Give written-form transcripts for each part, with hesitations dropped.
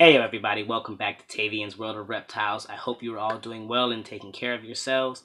Hey everybody, welcome back to Tavian's World of Reptiles. I hope you're all doing well and taking care of yourselves.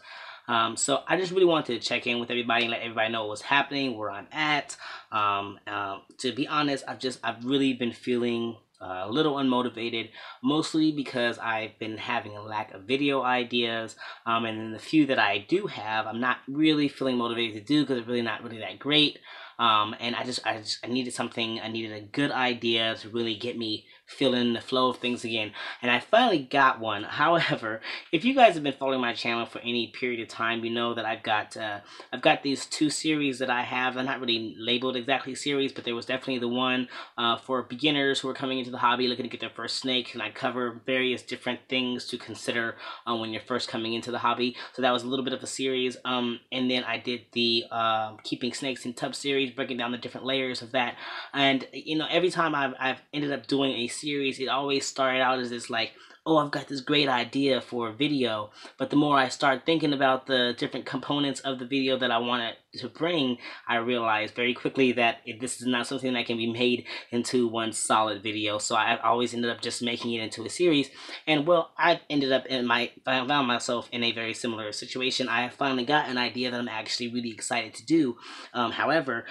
So I just really wanted to check in with everybody and let everybody know what's happening, where I'm at. To be honest, I've really been feeling a little unmotivated, mostly because I've been having a lack of video ideas. And then the few that I do have, I'm not really feeling motivated to do because it's really not really that great. And I needed something. I needed a good idea to really get me feeling the flow of things again, and I finally got one. However, if you guys have been following my channel for any period of time, you know that I've got these two series that I have. They're not really labeled exactly series, but there was definitely the one for beginners who are coming into the hobby looking to get their first snake, and I cover various different things to consider when you're first coming into the hobby. So that was a little bit of a series, and then I did the keeping snakes in tub series, breaking down the different layers of that. And you know, every time I've ended up doing a series, it always started out as this like, oh, I've got this great idea for a video, but the more I start thinking about the different components of the video that I wanted to bring, I realized very quickly that this is not something that can be made into one solid video. So I always ended up just making it into a series, and well, I ended up I found myself in a very similar situation. I finally got an idea that I'm actually really excited to do. However,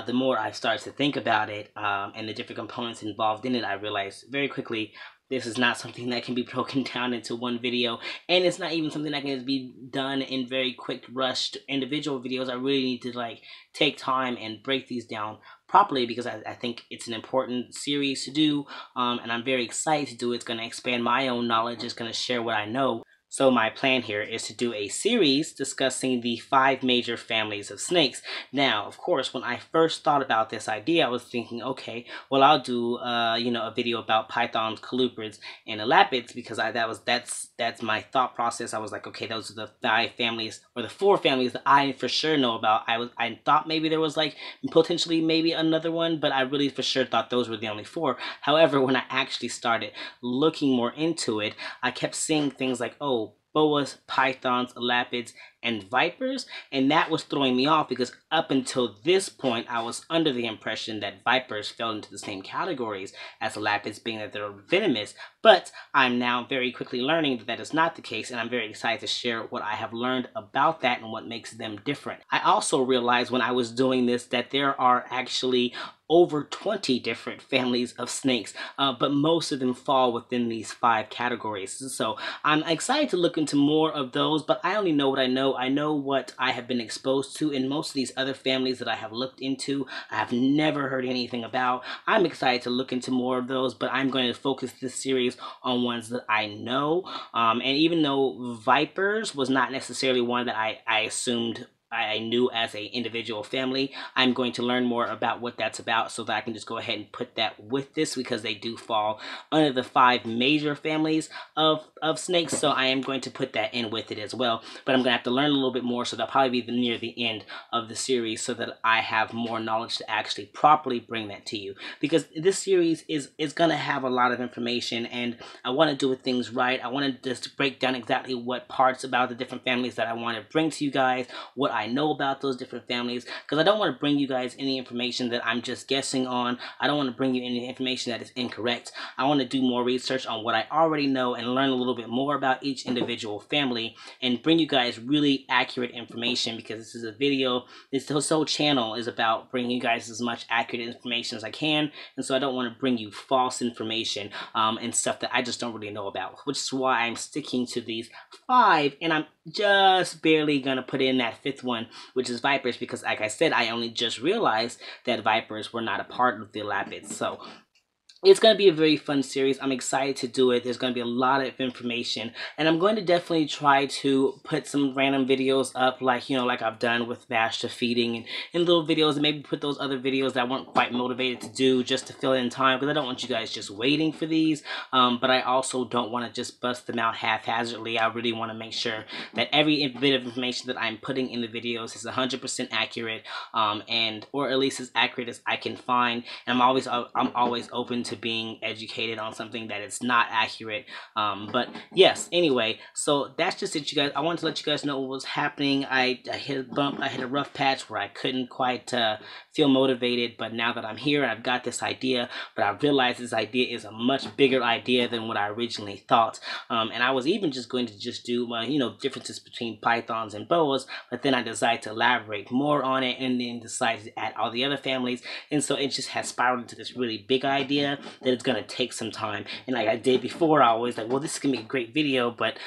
the more I started to think about it and the different components involved in it, I realized very quickly this is not something that can be broken down into one video, and it's not even something that can be done in very quick, rushed individual videos. I really need to like take time and break these down properly because I think it's an important series to do, and I'm very excited to do it. It's going to expand my own knowledge. It's going to share what I know. So my plan here is to do a series discussing the 5 major families of snakes. Now, of course, when I first thought about this idea, I was thinking, okay, well, I'll do a video about pythons, colubrids, and elapids because that's my thought process. I was like, okay, those are the 5 families or the 4 families that I for sure know about. I thought maybe there was like potentially maybe another one, but I really for sure thought those were the only 4. However, when I actually started looking more into it, I kept seeing things like, oh, boas, pythons, elapids, and vipers, and that was throwing me off because up until this point I was under the impression that vipers fell into the same categories as elapids, being that they're venomous. But I'm now very quickly learning that that is not the case, and I'm very excited to share what I have learned about that and what makes them different. I also realized when I was doing this that there are actually over 20 different families of snakes, but most of them fall within these 5 categories. So I'm excited to look into more of those, but I only know what I know. I know what I have been exposed to, and most of these other families that I have looked into, I have never heard anything about. I'm excited to look into more of those, but I'm going to focus this series on ones that I know. And even though vipers was not necessarily one that I assumed I knew as a individual family, I'm going to learn more about what that's about so that I can just go ahead and put that with this because they do fall under the 5 major families of snakes. So I am going to put that in with it as well. But I'm going to have to learn a little bit more, so that'll probably be near the end of the series so that I have more knowledge to actually properly bring that to you. Because this series is going to have a lot of information, and I want to do things right. I want to just break down exactly what parts about the different families that I want to bring to you guys, what I know about those different families, because I don't want to bring you guys any information that I'm just guessing on. I don't want to bring you any information that is incorrect. I want to do more research on what I already know and learn a little bit more about each individual family and bring you guys really accurate information, because this is a video, this whole channel is about bringing you guys as much accurate information as I can, and so I don't want to bring you false information and stuff that I just don't really know about, which is why I'm sticking to these 5, and I'm just barely gonna put in that 5th one, which is vipers, because like I said, I only just realized that vipers were not a part of the elapids. So it's going to be a very fun series. I'm excited to do it. There's going to be a lot of information, and I'm going to definitely try to put some random videos up, like, you know, like I've done with Vashta feeding and little videos, and maybe put those other videos that I weren't quite motivated to do just to fill in time, because I don't want you guys just waiting for these, but I also don't want to just bust them out haphazardly. I really want to make sure that every bit of information that I'm putting in the videos is 100% accurate, or at least as accurate as I can find, and I'm always open into being educated on something that it's not accurate. But yes, anyway, so that's just it, you guys. I wanted to let you guys know what was happening. I hit a bump, I hit a rough patch where I couldn't quite feel motivated, but now that I'm here, I've got this idea, but I realized this idea is a much bigger idea than what I originally thought. And I was even just going to just do, differences between pythons and boas, but then I decided to elaborate more on it and then decided to add all the other families. And so it just has spiraled into this really big idea that it's going to take some time. And like I did before, I always like, well, this is going to be a great video. But,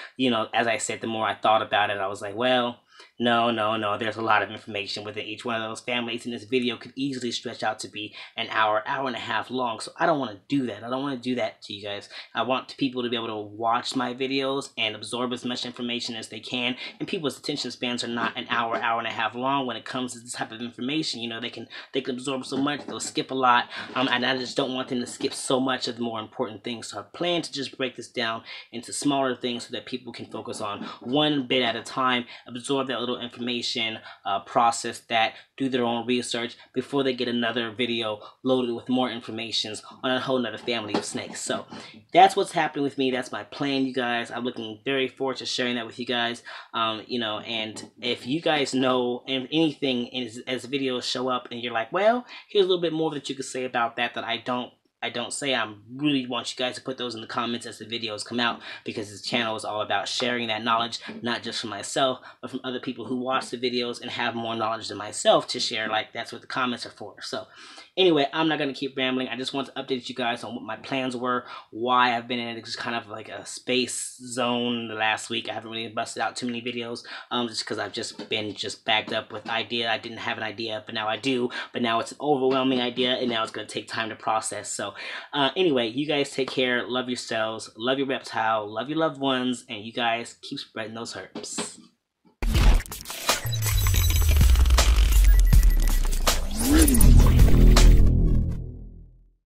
as I said, the more I thought about it, I was like, well, no. There's a lot of information within each one of those families, and this video could easily stretch out to be an hour and a half long. So I don't want to do that. I don't want to do that to you guys. I want people to be able to watch my videos and absorb as much information as they can. And people's attention spans are not an hour and a half long when it comes to this type of information. They can absorb so much, they'll skip a lot. And I just don't want them to skip so much of the more important things. So I plan to just break this down into smaller things so that people can focus on one bit at a time, absorb that little information, process that, do their own research before they get another video loaded with more information on a whole nother family of snakes. So that's what's happening with me. That's my plan, you guys. I'm looking very forward to sharing that with you guys. And if you guys know anything as videos show up and you're like, well, here's a little bit more that you could say about that I don't say, I really want you guys to put those in the comments as the videos come out, because this channel is all about sharing that knowledge, not just from myself, but from other people who watch the videos and have more knowledge than myself to share. Like, that's what the comments are for. So anyway, I'm not going to keep rambling. I just want to update you guys on what my plans were, why I've been in just kind of like a space zone the last week. I haven't really busted out too many videos, just because I've just been backed up with idea. I didn't have an idea, but now I do. But now it's an overwhelming idea, and now it's going to take time to process. So anyway, you guys take care. Love yourselves. Love your reptile. Love your loved ones. And you guys keep spreading those herbs.